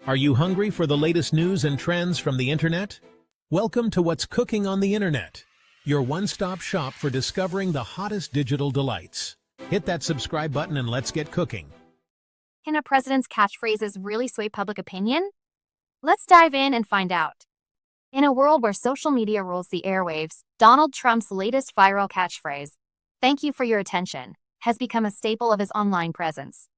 Are you hungry for the latest news and trends from the internet? Welcome to What's Cooking on the Internet, your one-stop shop for discovering the hottest digital delights. Hit that subscribe button and let's get cooking. Can a president's catchphrases really sway public opinion? Let's dive in and find out. In a world where social media rules the airwaves, Donald Trump's latest viral catchphrase, "Thank you for your attention," has become a staple of his online presence.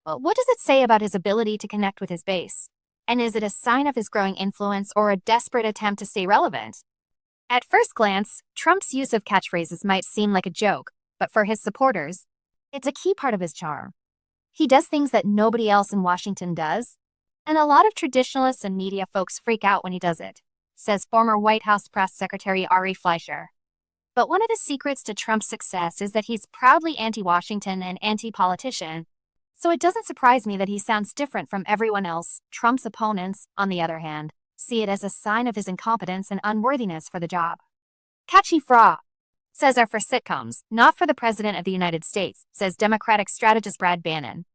But what does it say about his ability to connect with his base? And is it a sign of his growing influence or a desperate attempt to stay relevant? At first glance, Trump's use of catchphrases might seem like a joke, but for his supporters, it's a key part of his charm. He does things that nobody else in Washington does, and a lot of traditionalists and media folks freak out when he does it, says former White House Press Secretary Fleischer. But one of the secrets to Trump's success is that he's proudly anti-Washington and anti-politician, so it doesn't surprise me that he sounds different from everyone else. Trump's opponents, on the other hand, see it as a sign of his incompetence and unworthiness for the job. Catchy phrase, says are for sitcoms, not for the President of the United States, says Democratic strategist Brad Bannon.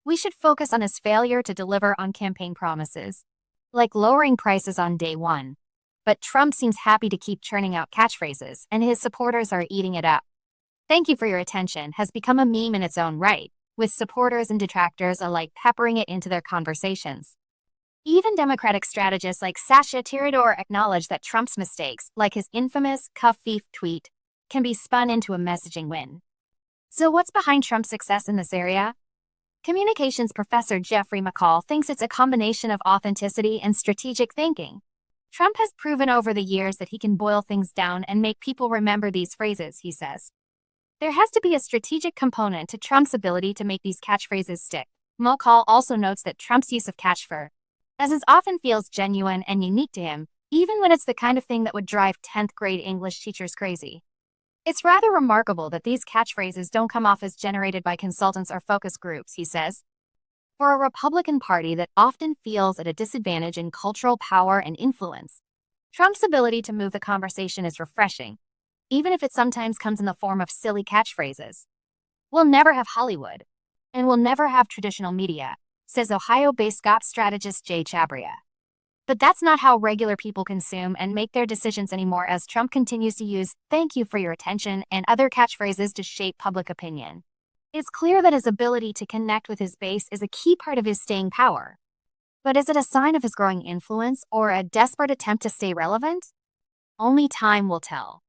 We should focus on his failure to deliver on campaign promises, like lowering prices on day one. But Trump seems happy to keep churning out catchphrases, and his supporters are eating it up. "Thank you for your attention" has become a meme in its own right, with supporters and detractors alike peppering it into their conversations. Even Democratic strategists like Sasha Tirador acknowledge that Trump's mistakes, like his infamous "cuff beef" tweet, can be spun into a messaging win. So what's behind Trump's success in this area? Communications professor Jeffrey McCall thinks it's a combination of authenticity and strategic thinking. Trump has proven over the years that he can boil things down and make people remember these phrases, he says. There has to be a strategic component to Trump's ability to make these catchphrases stick. McCall also notes that Trump's use of catchphrases often feels genuine and unique to him, even when it's the kind of thing that would drive 10th grade English teachers crazy. It's rather remarkable that these catchphrases don't come off as generated by consultants or focus groups, he says. For a Republican Party that often feels at a disadvantage in cultural power and influence, Trump's ability to move the conversation is refreshing, even if it sometimes comes in the form of silly catchphrases. "We'll never have Hollywood, and we'll never have traditional media," says Ohio-based GOP strategist Jai Chabria. But that's not how regular people consume and make their decisions anymore, as Trump continues to use "thank you for your attention" and other catchphrases to shape public opinion. It's clear that his ability to connect with his base is a key part of his staying power. But is it a sign of his growing influence or a desperate attempt to stay relevant? Only time will tell.